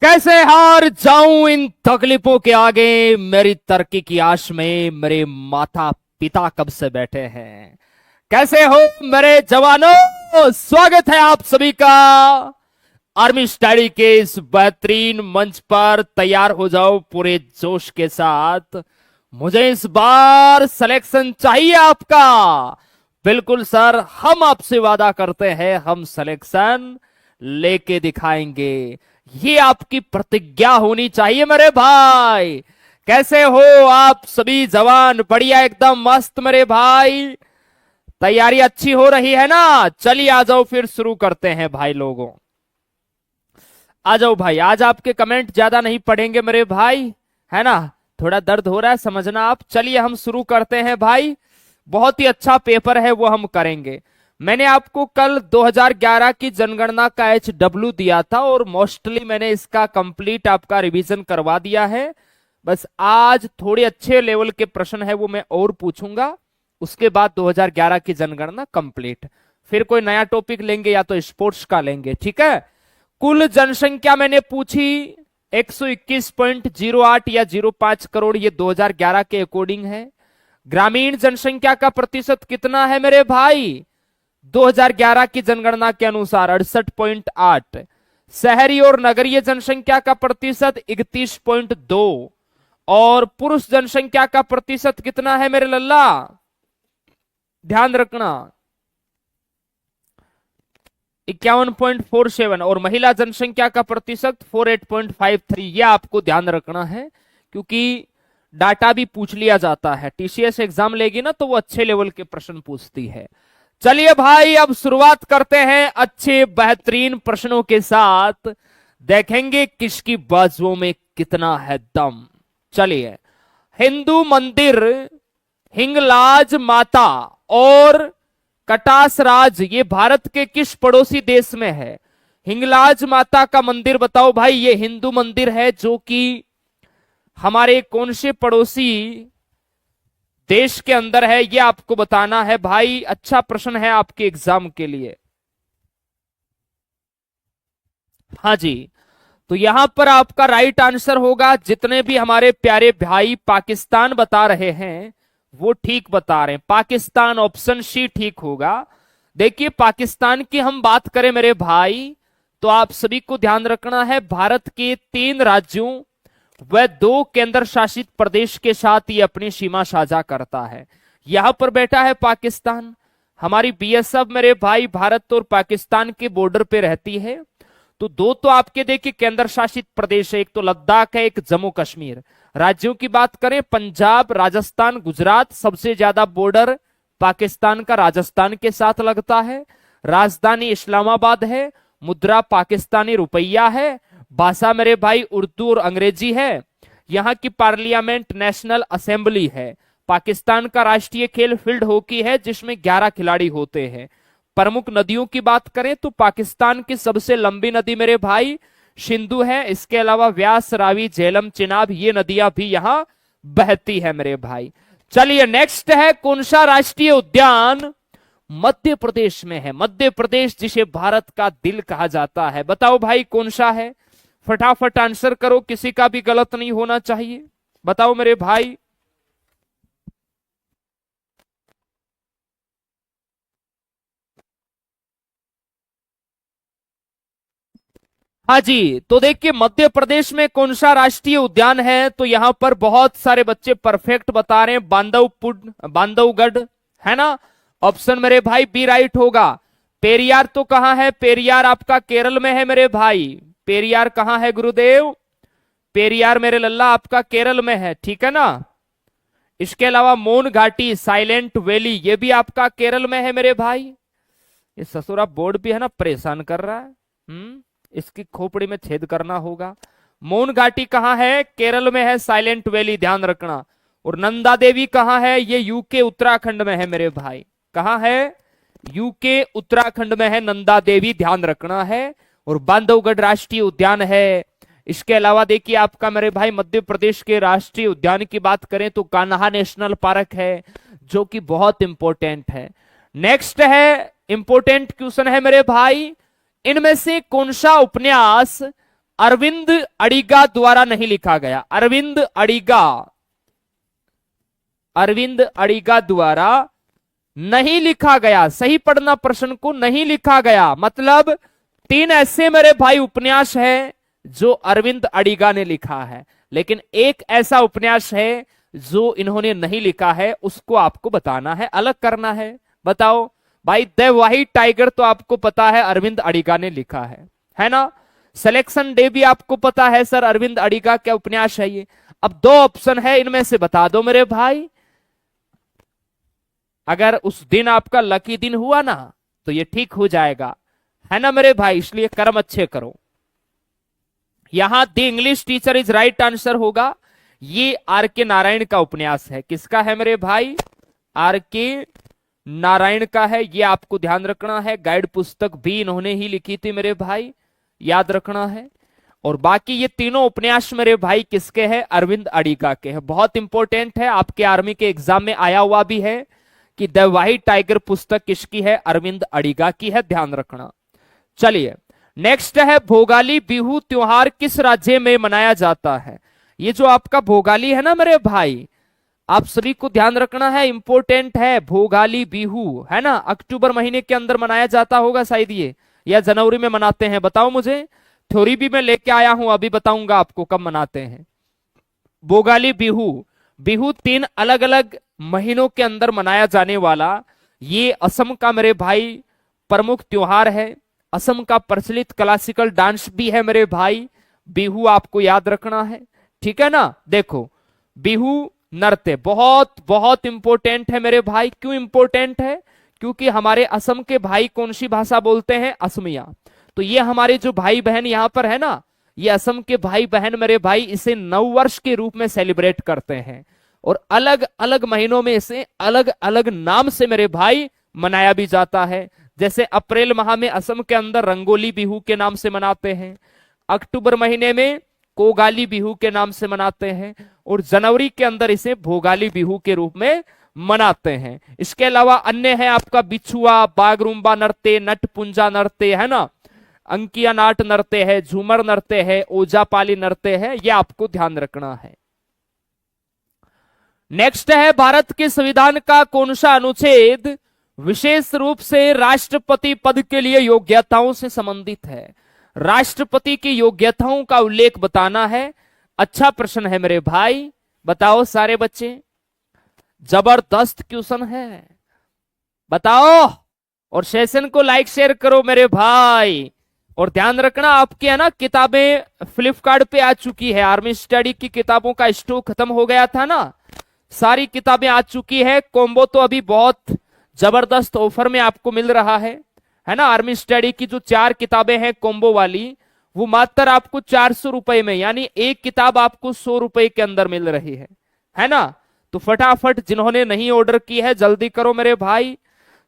कैसे हार जाऊं इन तकलीफों के आगे। मेरी तरक्की की आश में मेरे माता पिता कब से बैठे हैं। कैसे हो मेरे जवानों, स्वागत है आप सभी का आर्मी स्टडी के इस बेहतरीन मंच पर। तैयार हो जाओ पूरे जोश के साथ। मुझे इस बार सिलेक्शन चाहिए आपका। बिल्कुल सर, हम आपसे वादा करते हैं, हम सिलेक्शन लेके दिखाएंगे। ये आपकी प्रतिज्ञा होनी चाहिए मेरे भाई। कैसे हो आप सभी जवान? बढ़िया, एकदम मस्त मेरे भाई। तैयारी अच्छी हो रही है ना? चलिए आ जाओ, फिर शुरू करते हैं भाई लोगों। आ जाओ भाई, आज आपके कमेंट ज्यादा नहीं पढ़ेंगे मेरे भाई, है ना? थोड़ा दर्द हो रहा है, समझना आप। चलिए हम शुरू करते हैं भाई। बहुत ही अच्छा पेपर है, वो हम करेंगे। मैंने आपको कल 2011 की जनगणना का HW दिया था और मोस्टली मैंने इसका कंप्लीट आपका रिवीजन करवा दिया है। बस आज थोड़े अच्छे लेवल के प्रश्न है वो मैं और पूछूंगा। उसके बाद 2011 की जनगणना कंप्लीट। फिर कोई नया टॉपिक लेंगे या तो स्पोर्ट्स का लेंगे, ठीक है? कुल जनसंख्या मैंने पूछी 121.08 या 05 करोड़, ये 2011 के अकॉर्डिंग है। ग्रामीण जनसंख्या का प्रतिशत कितना है मेरे भाई? 2011 की जनगणना के अनुसार 68.8। शहरी और नगरीय जनसंख्या का प्रतिशत 31.2। और पुरुष जनसंख्या का प्रतिशत कितना है मेरे लल्ला? ध्यान रखना, 51.47। और महिला जनसंख्या का प्रतिशत 48.53। यह आपको ध्यान रखना है, क्योंकि डाटा भी पूछ लिया जाता है। TCS एग्जाम लेगी ना तो वो अच्छे लेवल के प्रश्न पूछती है। चलिए भाई, अब शुरुआत करते हैं अच्छे बेहतरीन प्रश्नों के साथ। देखेंगे किसकी बाजुओं में कितना है दम। चलिए, हिंदू मंदिर हिंगलाज माता और कटास राज ये भारत के किस पड़ोसी देश में है? हिंगलाज माता का मंदिर बताओ भाई। ये हिंदू मंदिर है जो कि हमारे कौन से पड़ोसी देश के अंदर है, ये आपको बताना है भाई। अच्छा प्रश्न है आपके एग्जाम के लिए। हाँ जी, तो यहां पर आपका राइट आंसर होगा, जितने भी हमारे प्यारे भाई पाकिस्तान बता रहे हैं वो ठीक बता रहे हैं। पाकिस्तान, ऑप्शन सी ठीक होगा। देखिए, पाकिस्तान की हम बात करें मेरे भाई, तो आप सभी को ध्यान रखना है, भारत के 3 राज्यों वह 2 केंद्र शासित प्रदेश के साथ ये अपनी सीमा साझा करता है। यहां पर बैठा है पाकिस्तान। हमारी BSF मेरे भाई भारत और पाकिस्तान के बॉर्डर पे रहती है। तो 2 तो आपके देखिए केंद्र शासित प्रदेश है, एक तो लद्दाख है, एक जम्मू कश्मीर। राज्यों की बात करें, पंजाब, राजस्थान, गुजरात। सबसे ज्यादा बॉर्डर पाकिस्तान का राजस्थान के साथ लगता है। राजधानी इस्लामाबाद है। मुद्रा पाकिस्तानी रुपया है। भाषा मेरे भाई उर्दू और अंग्रेजी है। यहाँ की पार्लियामेंट नेशनल असेंबली है। पाकिस्तान का राष्ट्रीय खेल फील्ड हॉकी है, जिसमें 11 खिलाड़ी होते हैं। प्रमुख नदियों की बात करें तो पाकिस्तान की सबसे लंबी नदी मेरे भाई सिंधु है। इसके अलावा व्यास, रावी, झेलम, चिनाब ये नदियां भी यहां बहती है मेरे भाई। चलिए नेक्स्ट है, कौन सा राष्ट्रीय उद्यान मध्य प्रदेश में है? मध्य प्रदेश जिसे भारत का दिल कहा जाता है, बताओ भाई कौन सा है? फटाफट आंसर करो, किसी का भी गलत नहीं होना चाहिए। बताओ मेरे भाई। हाँ जी, तो देखिए मध्य प्रदेश में कौन सा राष्ट्रीय उद्यान है? तो यहां पर बहुत सारे बच्चे परफेक्ट बता रहे हैं, बांधवगढ़, है ना? ऑप्शन मेरे भाई बी राइट होगा। पेरियार तो कहां है? पेरियार आपका केरल में है मेरे भाई। पेरियार कहां है गुरुदेव? पेरियार मेरे लल्ला आपका केरल में है, ठीक है ना? इसके अलावा मोन घाटी, साइलेंट वैली, ये भी आपका केरल में है मेरे भाई। ये ससुरा बोर्ड भी है ना, परेशान कर रहा है। इसकी खोपड़ी में छेद करना होगा। मौन घाटी कहां है? केरल में है। साइलेंट वैली ध्यान रखना। और नंदा देवी कहां है? ये यूके उत्तराखंड में है मेरे भाई। कहां है? यूके उत्तराखंड में है नंदा देवी, ध्यान रखना है। और बांधवगढ़ राष्ट्रीय उद्यान है। इसके अलावा देखिए आपका मेरे भाई मध्य प्रदेश के राष्ट्रीय उद्यान की बात करें तो कान्हा नेशनल पार्क है, जो कि बहुत इंपॉर्टेंट है। नेक्स्ट है, इंपॉर्टेंट क्वेश्चन है मेरे भाई, इनमें से कौन सा उपन्यास अरविंद अडिगा द्वारा नहीं लिखा गया। अरविंद अडिगा द्वारा नहीं लिखा गया। सही पढ़ना प्रश्न को, नहीं लिखा गया मतलब 3 ऐसे मेरे भाई उपन्यास है जो अरविंद अडिगा ने लिखा है, लेकिन एक ऐसा उपन्यास है जो इन्होंने नहीं लिखा है, उसको आपको बताना है, अलग करना है। बताओ भाई, द व्हाइट टाइगर तो आपको पता है अरविंद अडिगा ने लिखा है ना। सिलेक्शन डे भी आपको पता है सर अरविंद अडिगा क्या उपन्यास है ये। अब 2 ऑप्शन है, इनमें से बता दो मेरे भाई। अगर उस दिन आपका लकी दिन हुआ ना तो ये ठीक हो जाएगा, है ना मेरे भाई, इसलिए कर्म अच्छे करो। यहां the English teacher is right answer होगा। ये आर के नारायण का उपन्यास है। किसका है मेरे भाई? आर के नारायण का है। ये आपको ध्यान रखना है। गाइड पुस्तक भी इन्होंने ही लिखी थी मेरे भाई, याद रखना है। और बाकी ये तीनों उपन्यास मेरे भाई किसके हैं? अरविंद अडिगा के हैं। बहुत इंपॉर्टेंट है, आपके आर्मी के एग्जाम में आया हुआ भी है कि द व्हाइट टाइगर पुस्तक किसकी है? अरविंद अडिगा की है, ध्यान रखना। चलिए नेक्स्ट है, भोगाली बिहू त्योहार किस राज्य में मनाया जाता है? ये जो आपका भोगाली है ना मेरे भाई, आप सभी को ध्यान रखना है, इंपॉर्टेंट है। भोगाली बिहू है ना, अक्टूबर महीने के अंदर मनाया जाता होगा शायद ये, या जनवरी में मनाते हैं, बताओ मुझे। थ्योरी भी मैं लेके आया हूं, अभी बताऊंगा आपको कब मनाते हैं। भोगाली बिहू, बिहू 3 अलग अलग महीनों के अंदर मनाया जाने वाला ये असम का मेरे भाई प्रमुख त्योहार है। असम का प्रचलित क्लासिकल डांस भी है मेरे भाई। बिहू आपको याद रखना है, ठीक है ना। देखो बिहू नृत्य बहुत बहुत इंपॉर्टेंट है मेरे भाई। क्यों इंपॉर्टेंट है? क्योंकि हमारे असम के भाई कौन सी भाषा बोलते हैं? असमिया। तो ये हमारे जो भाई बहन यहां पर है ना, ये असम के भाई बहन मेरे भाई इसे नववर्ष के रूप में सेलिब्रेट करते हैं, और अलग अलग महीनों में इसे अलग अलग नाम से मेरे भाई मनाया भी जाता है। जैसे अप्रैल माह में असम के अंदर रंगोली बिहू के नाम से मनाते हैं, अक्टूबर महीने में कोगाली बिहू के नाम से मनाते हैं, और जनवरी के अंदर इसे भोगाली बिहू के रूप में मनाते हैं। इसके अलावा अन्य है आपका बिछुआ, बागरूंबा नृत्य, नटपुंजा नृत्य है ना, अंकिया नाट नृत्य है, झूमर नृत्य है, ओजापाली नृत्य है, ये आपको ध्यान रखना है। नेक्स्ट है, भारत के संविधान का कौन सा अनुच्छेद विशेष रूप से राष्ट्रपति पद के लिए योग्यताओं से संबंधित है? राष्ट्रपति की योग्यताओं का उल्लेख बताना है। अच्छा प्रश्न है मेरे भाई, बताओ सारे बच्चे, जबरदस्त क्वेश्चन है, बताओ। और सेशन को लाइक शेयर करो मेरे भाई। और ध्यान रखना आपकी है ना किताबें फ्लिपकार्ट पे आ चुकी है। आर्मी स्टडी की किताबों का स्टॉक खत्म हो गया था ना, सारी किताबें आ चुकी है। कॉम्बो तो अभी बहुत जबरदस्त ऑफर में आपको मिल रहा है ना। आर्मी स्टडी की जो 4 किताबें हैं कॉम्बो वाली, वो मात्र आपको 400 रुपए में, यानी एक किताब आपको 100 रुपए के अंदर मिल रही है ना। तो फटाफट जिन्होंने नहीं ऑर्डर की है जल्दी करो मेरे भाई,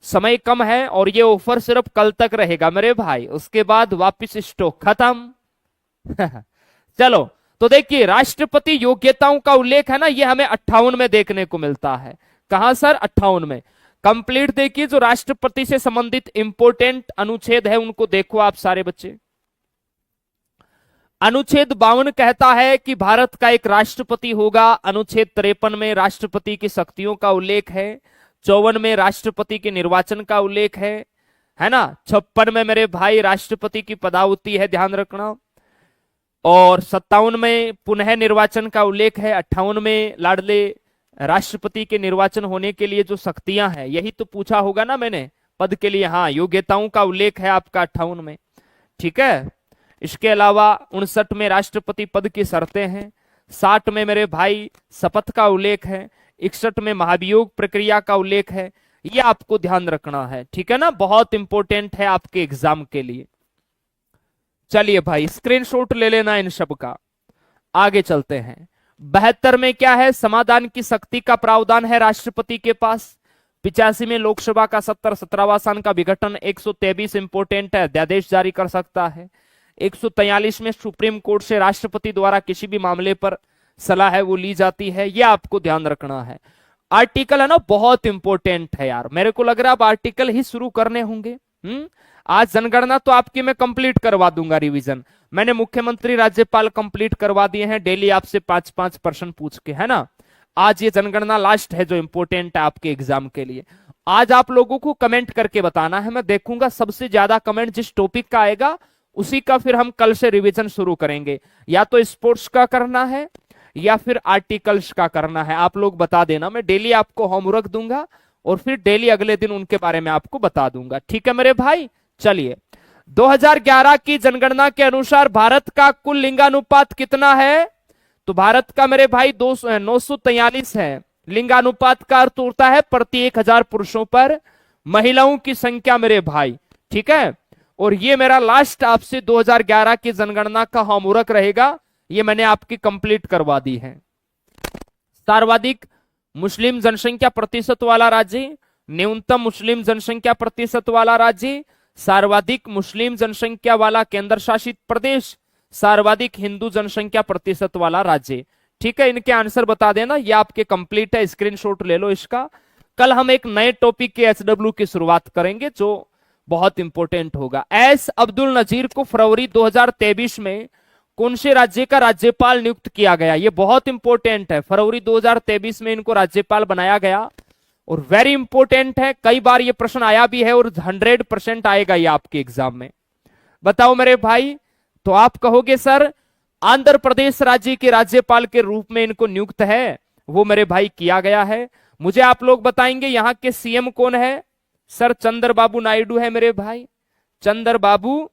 समय कम है और ये ऑफर सिर्फ कल तक रहेगा मेरे भाई, उसके बाद वापस स्टॉक खत्म। चलो तो देखिए, राष्ट्रपति योग्यताओं का उल्लेख है ना, ये हमें 58 में देखने को मिलता है। कहां सर? 58 में। कंप्लीट देखिए, जो राष्ट्रपति से संबंधित इंपोर्टेंट अनुच्छेद है उनको देखो आप सारे बच्चे। अनुच्छेद 52 कहता है कि भारत का एक राष्ट्रपति होगा। अनुच्छेद 53 में राष्ट्रपति की शक्तियों का उल्लेख है। 54 में राष्ट्रपति के निर्वाचन का उल्लेख है ना। 56 में मेरे भाई राष्ट्रपति की पदावती है, ध्यान रखना। और 57 में पुनः निर्वाचन का उल्लेख है। 58 में लाडले राष्ट्रपति के निर्वाचन होने के लिए जो शक्तियां हैं, यही तो पूछा होगा ना मैंने पद के लिए। हाँ, योग्यताओं का उल्लेख है आपका 58 में, ठीक है। इसके अलावा 59 में राष्ट्रपति पद की शर्तें हैं। 60 में मेरे भाई शपथ का उल्लेख है। 61 में महाभियोग प्रक्रिया का उल्लेख है। ये आपको ध्यान रखना है, ठीक है ना, बहुत इंपॉर्टेंट है आपके एग्जाम के लिए। चलिए भाई स्क्रीनशॉट ले लेना इन सब का। आगे चलते हैं। 72 में क्या है? समाधान की शक्ति का प्रावधान है राष्ट्रपति के पास। 85 में लोकसभा का 17वां सन का विघटन। 123 इंपोर्टेंट है, अध्यादेश जारी कर सकता है। 143 में सुप्रीम कोर्ट से राष्ट्रपति द्वारा किसी भी मामले पर सलाह है वो ली जाती है। ये आपको ध्यान रखना है। आर्टिकल है ना, बहुत इंपॉर्टेंट है यार, मेरे को लग रहा है अब आर्टिकल ही शुरू करने होंगे। आज जनगणना तो आपकी मैं कंप्लीट करवा दूंगा रिवीजन। मैंने मुख्यमंत्री राज्यपाल कंप्लीट करवा दिए हैं डेली आपसे 5-5 प्रश्न पूछ के, है ना। आज ये जनगणना लास्ट है जो इंपॉर्टेंट है आपके एग्जाम के लिए। आज आप लोगों को कमेंट करके बताना है, मैं देखूंगा सबसे ज्यादा कमेंट जिस टॉपिक का आएगा उसी का फिर हम कल से रिवीजन शुरू करेंगे। या तो स्पोर्ट्स का करना है या फिर आर्टिकल्स का करना है, आप लोग बता देना। मैं डेली आपको होमवर्क दूंगा और फिर डेली अगले दिन उनके बारे में आपको बता दूंगा, ठीक है मेरे भाई। चलिए, 2011 की जनगणना के अनुसार भारत का कुल लिंगानुपात कितना है? तो भारत का मेरे भाई 943 है। लिंगानुपात का अर्थ होता है प्रति 1000 पुरुषों पर महिलाओं की संख्या मेरे भाई, ठीक है। और ये मेरा लास्ट आपसे 2011 की जनगणना का होमवर्क रहेगा, ये मैंने आपकी कंप्लीट करवा दी है। सर्वाधिक मुस्लिम जनसंख्या प्रतिशत वाला राज्य, न्यूनतम मुस्लिम जनसंख्या प्रतिशत वाला राज्य, सर्वाधिक मुस्लिम जनसंख्या वाला केंद्र शासित प्रदेश, सर्वाधिक हिंदू जनसंख्या प्रतिशत वाला राज्य, ठीक है। इनके आंसर बता देना, ये आपके कंप्लीट है, स्क्रीनशॉट ले लो इसका। कल हम एक नए टॉपिक के एचडब्ल्यू की शुरुआत करेंगे जो बहुत इंपॉर्टेंट होगा। एस अब्दुल नजीर को फरवरी 2023 में कौन से राज्य का राज्यपाल नियुक्त किया गया? ये बहुत इंपॉर्टेंट है, फरवरी 2023 में इनको राज्यपाल बनाया गया और वेरी इंपॉर्टेंट है। कई बार ये प्रश्न आया भी है और 100% आएगा ये आपके एग्जाम में। बताओ मेरे भाई, तो आप कहोगे सर आंध्र प्रदेश राज्य के राज्यपाल के रूप में इनको नियुक्त है, वो मेरे भाई किया गया है। मुझे आप लोग बताएंगे यहां के सीएम कौन है? सर चंद्रबाबू नायडू है मेरे भाई, चंद्रबाबू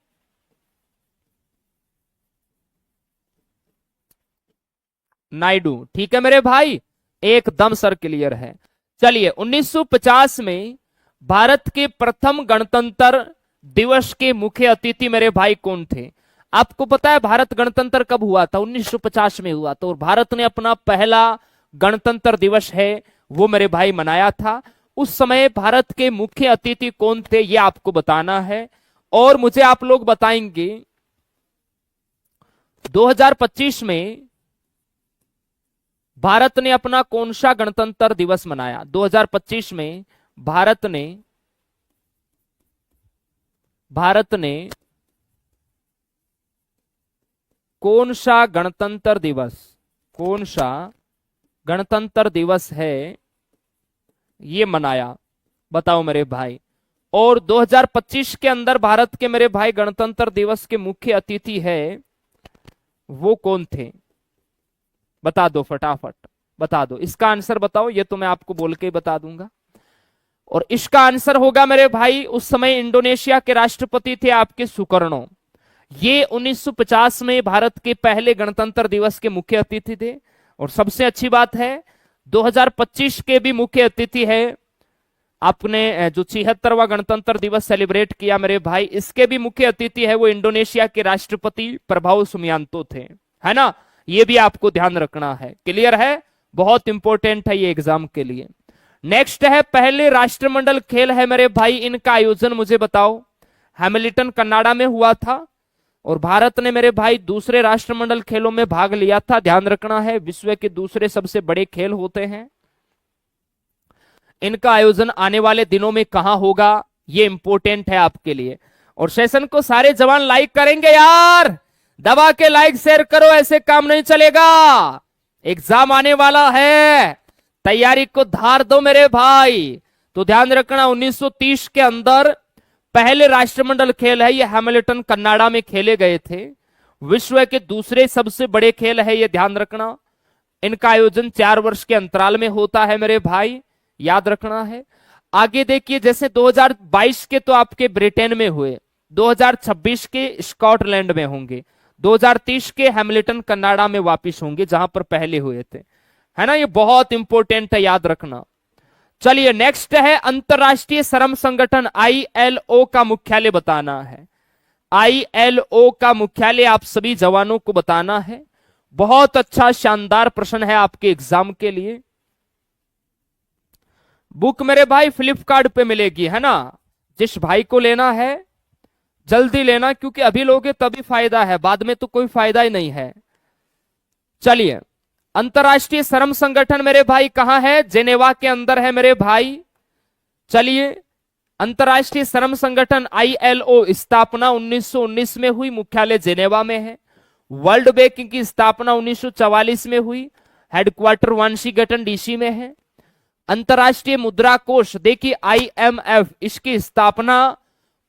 नायडू, ठीक है मेरे भाई, एकदम सर क्लियर है। चलिए, 1950 में भारत के प्रथम गणतंत्र दिवस के मुख्य अतिथि मेरे भाई कौन थे? आपको पता है भारत गणतंत्र कब हुआ था? 1950 में हुआ था और भारत ने अपना पहला गणतंत्र दिवस है वो मेरे भाई मनाया था। उस समय भारत के मुख्य अतिथि कौन थे ये आपको बताना है। और मुझे आप लोग बताएंगे 2025 में भारत ने अपना कौन सा गणतंत्र दिवस मनाया? 2025 में भारत ने कौन सा गणतंत्र दिवस है ये मनाया? बताओ मेरे भाई। और 2025 के अंदर भारत के मेरे भाई गणतंत्र दिवस के मुख्य अतिथि है वो कौन थे? बता दो, फटाफट बता दो, इसका आंसर बताओ। ये तो मैं आपको बोल के बता दूंगा। और इसका आंसर होगा मेरे भाई, उस समय इंडोनेशिया के राष्ट्रपति थे आपके सुकर्णो। ये 1950 में भारत के पहले गणतंत्र दिवस के मुख्य अतिथि थे। और सबसे अच्छी बात है 2025 के भी मुख्य अतिथि है आपने जो 76वां गणतंत्र दिवस सेलिब्रेट किया मेरे भाई, इसके भी मुख्य अतिथि है वो इंडोनेशिया के राष्ट्रपति प्रभाव सुबियांतो थे, है ना। ये भी आपको ध्यान रखना है, क्लियर है, बहुत इंपॉर्टेंट है ये एग्जाम के लिए। नेक्स्ट है पहले राष्ट्रमंडल खेल है मेरे भाई, इनका आयोजन मुझे बताओ। हैमिल्टन कनाडा में हुआ था और भारत ने मेरे भाई दूसरे राष्ट्रमंडल खेलों में भाग लिया था। ध्यान रखना है, विश्व के दूसरे सबसे बड़े खेल होते हैं। इनका आयोजन आने वाले दिनों में कहां होगा ये इंपॉर्टेंट है आपके लिए। और सेशन को सारे जवान लाइक करेंगे यार, दबा के लाइक शेयर करो, ऐसे काम नहीं चलेगा। एग्जाम आने वाला है, तैयारी को धार दो मेरे भाई। तो ध्यान रखना 1930 के अंदर पहले राष्ट्रमंडल खेल है ये हैमिल्टन कनाडा में खेले गए थे। विश्व के दूसरे सबसे बड़े खेल है ये, ध्यान रखना। इनका आयोजन 4 वर्ष के अंतराल में होता है मेरे भाई, याद रखना है। आगे देखिए, जैसे 2022 के तो आपके ब्रिटेन में हुए, 2026 के स्कॉटलैंड में होंगे, 2030 के हैमिल्टन कनाडा में वापिस होंगे जहां पर पहले हुए थे, है ना। ये बहुत इंपॉर्टेंट है, याद रखना। चलिए नेक्स्ट है अंतरराष्ट्रीय श्रम संगठन ILO का मुख्यालय बताना है। ILO का मुख्यालय आप सभी जवानों को बताना है। बहुत अच्छा शानदार प्रश्न है आपके एग्जाम के लिए। बुक मेरे भाई फ्लिपकार्ट पे मिलेगी, है ना। जिस भाई को लेना है जल्दी लेना, क्योंकि अभी लोगे तभी फायदा है, बाद में तो कोई फायदा ही नहीं है। चलिए, अंतरराष्ट्रीय श्रम संगठन मेरे भाई कहां है? जेनेवा के अंदर है मेरे भाई। चलिए, अंतर्राष्ट्रीय श्रम संगठन आईएलओ स्थापना 1919 में हुई, मुख्यालय जेनेवा में है। वर्ल्ड बैंक की स्थापना 1944 में हुई, हेडक्वार्टर वाशिंगटन डीसी में है। अंतर्राष्ट्रीय मुद्रा कोष देखिए आईएमएफ, इसकी स्थापना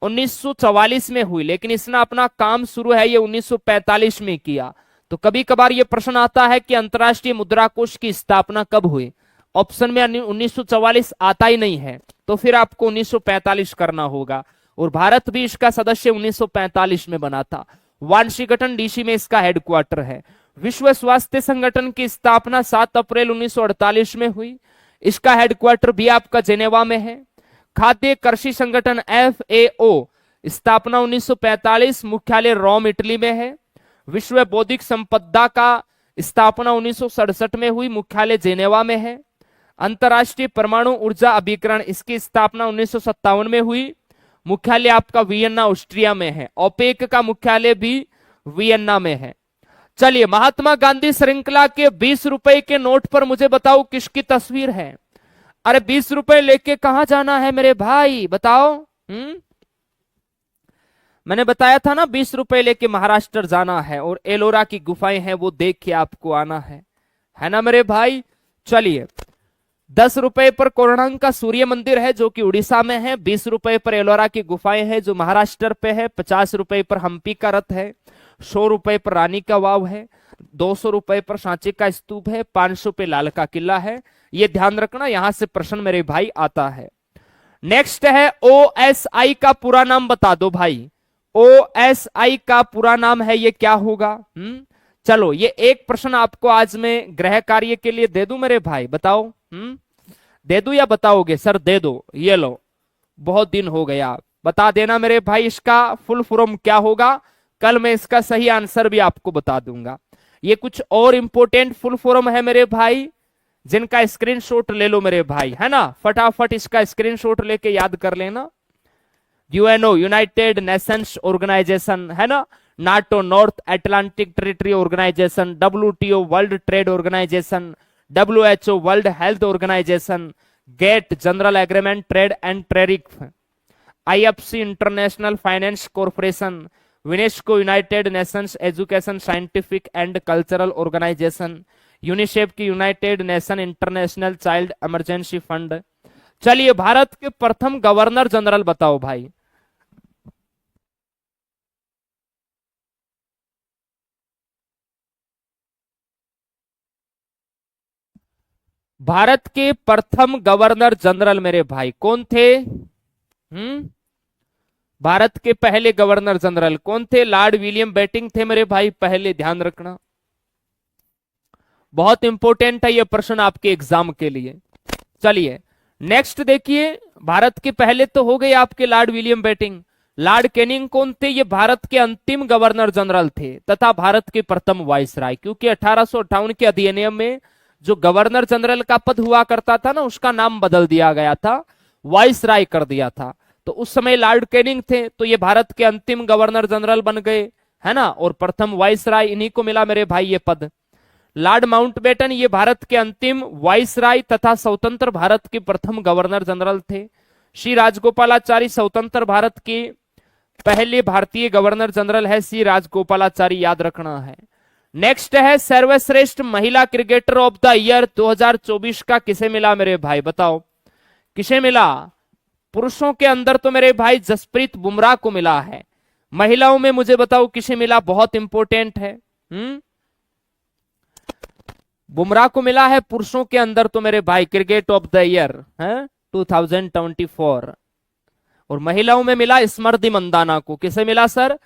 1944 में हुई, लेकिन इसने अपना काम शुरू है ये 1945 में किया। तो कभी कभार ये प्रश्न आता है कि अंतर्राष्ट्रीय मुद्रा कोष की स्थापना कब हुई, ऑप्शन में 1944 आता ही नहीं है, तो फिर आपको 1945 करना होगा। और भारत भी इसका सदस्य 1945 में बना था। वाशिंगटन डीसी में इसका हेडक्वार्टर है। विश्व स्वास्थ्य संगठन की स्थापना 7 अप्रैल 1948 में हुई, इसका हेडक्वार्टर भी आपका जेनेवा में है। खाद्य कृषि संगठन एफएओ स्थापना 1945, मुख्यालय रोम इटली में है। विश्व बौद्धिक संपदा का स्थापना 1967 में हुई, मुख्यालय जेनेवा में है। अंतर्राष्ट्रीय परमाणु ऊर्जा अभिकरण, इसकी स्थापना 1957 में हुई, मुख्यालय आपका वियन्ना ऑस्ट्रिया में है। ओपेक का मुख्यालय भी वियन्ना में है। चलिए, महात्मा गांधी श्रृंखला के 20 रुपए के नोट पर मुझे बताओ किसकी तस्वीर है। अरे 20 रुपए लेके कहां जाना है मेरे भाई, बताओ। मैंने बताया था ना 20 रुपए लेके महाराष्ट्र जाना है और एलोरा की गुफाएं हैं वो देख के आपको आना है ना मेरे भाई। चलिए, 10 रुपए पर कोणार्क का सूर्य मंदिर है जो कि उड़ीसा में है। 20 रुपए पर एलोरा की गुफाएं हैं जो महाराष्ट्र पे है। 50 रुपए पर हम्पी का रथ है। 100 रुपए पर रानी का वाव है। 200 रुपए पर सांची का स्तूप है। 500 पे लाल का किला है। ये ध्यान रखना, यहां से प्रश्न मेरे भाई आता है। नेक्स्ट है ओएसआई का पूरा नाम बता दो भाई। ओएसआई का पूरा नाम है ये क्या होगा? चलो, ये एक प्रश्न आपको आज मैं गृह कार्य के लिए दे दूं मेरे भाई, बताओ। दे दूं या बताओगे? सर दे दो, ये लो, बहुत दिन हो गया, बता देना मेरे भाई इसका फुल फॉर्म क्या होगा। कल मैं इसका सही आंसर भी आपको बता दूंगा। ये कुछ और इंपॉर्टेंट फुल फॉर्म है मेरे भाई, जिनका स्क्रीनशॉट ले लो मेरे भाई, है ना। फटाफट इसका स्क्रीनशॉट लेके याद कर लेना। यूएनओ, यूनाइटेड नेशंस ऑर्गेनाइजेशन, है ना। NATO, north Atlantic territory organisation. WTO, world trade organisation. WHO, world health organisation. GATT, general agreement trade and tariff. IFC, international finance corporation. UNESCO, united nations education, scientific and cultural organisation. UNICEF की united nation international child emergency fund. चलिए, भारत के प्रथम governor general बताओ भाई। भारत के प्रथम governor general मेरे भाई कौन थे? भारत के पहले गवर्नर जनरल कौन थे? लॉर्ड विलियम बेंटिंक थे मेरे भाई पहले, ध्यान रखना, बहुत इंपॉर्टेंट है ये प्रश्न आपके एग्जाम के लिए। चलिए नेक्स्ट देखिए, भारत के पहले तो हो गए आपके Lord William Bentinck. Lord Canning कौन थे? ये भारत के अंतिम गवर्नर जनरल थे तथा भारत के प्रथम वाइसराय, क्योंकि 1858 के अधिनियम में जो गवर्नर जनरल का पद हुआ करता था ना, उसका नाम बदल दिया गया था, वाइसराय कर दिया था। तो उस समय लॉर्ड कैनिंग थे, तो ये भारत के अंतिम गवर्नर जनरल बन गए, है ना। और प्रथम वाइसराय इन्हीं को मिला मेरे भाई ये पद। लॉर्ड माउंटबेटन ये भारत के अंतिम वाइसराय तथा स्वतंत्र भारत के प्रथम गवर्नर जनरल थे। श्री राजगोपालाचारी स्वतंत्र भारत के पहले भारतीय गवर्नर जनरल है। श्री राजगोपालाचारी याद रखना है। नेक्स्ट है सर्वश्रेष्ठ महिला क्रिकेटर ऑफ द ईयर 2024 का किसे मिला मेरे भाई, बताओ किसे मिला? पुरुषों के अंदर तो मेरे भाई जसप्रीत बुमराह को मिला है। महिलाओं में मुझे बताओ किसे मिला, बहुत इंपॉर्टेंट है। बुमराह को मिला है। पुरुषों के अंदर तो मेरे भाई क्रिकेट ऑफ द ईयर है 2024। और महिलाओं में मिला स्मृति मंदाना को। किसे मिला सर?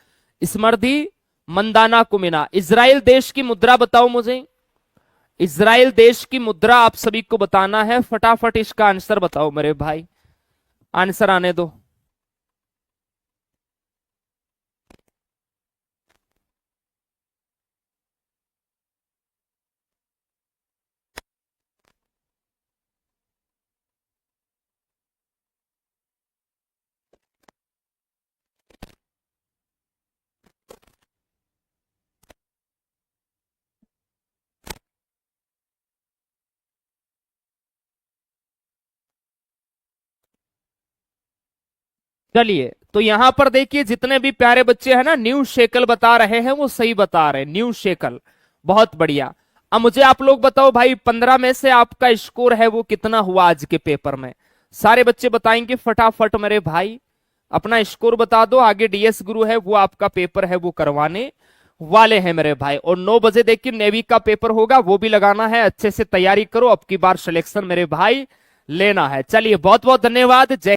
स्मृति मंदाना को मिला। इजराइल देश की मुद्रा बताओ मुझे। इजराइल देश की मुद्रा आप सभी को बताना है, फटाफट इसका आंसर बताओ मेरे भाई, आंसर आने दो। चलिए, तो यहां पर देखिए जितने भी प्यारे बच्चे हैं ना न्यू शेकल बता रहे हैं वो सही बता रहे हैं, न्यू शेकल। बहुत बढ़िया। अब मुझे आप लोग बताओ भाई, 15 में से आपका स्कोर है वो कितना हुआ आज के पेपर में? सारे बच्चे बताएंगे फटाफट मेरे भाई, अपना स्कोर बता दो। आगे डीएस गुरु है वो आपका पेपर है वो करवाने वाले हैं मेरे भाई। और 9 बजे देखिए नेवी का पेपर होगा, वो भी लगाना है, अच्छे से तैयारी करो, अब की बार सिलेक्शन मेरे भाई लेना है। चलिए बहुत बहुत धन्यवाद। जय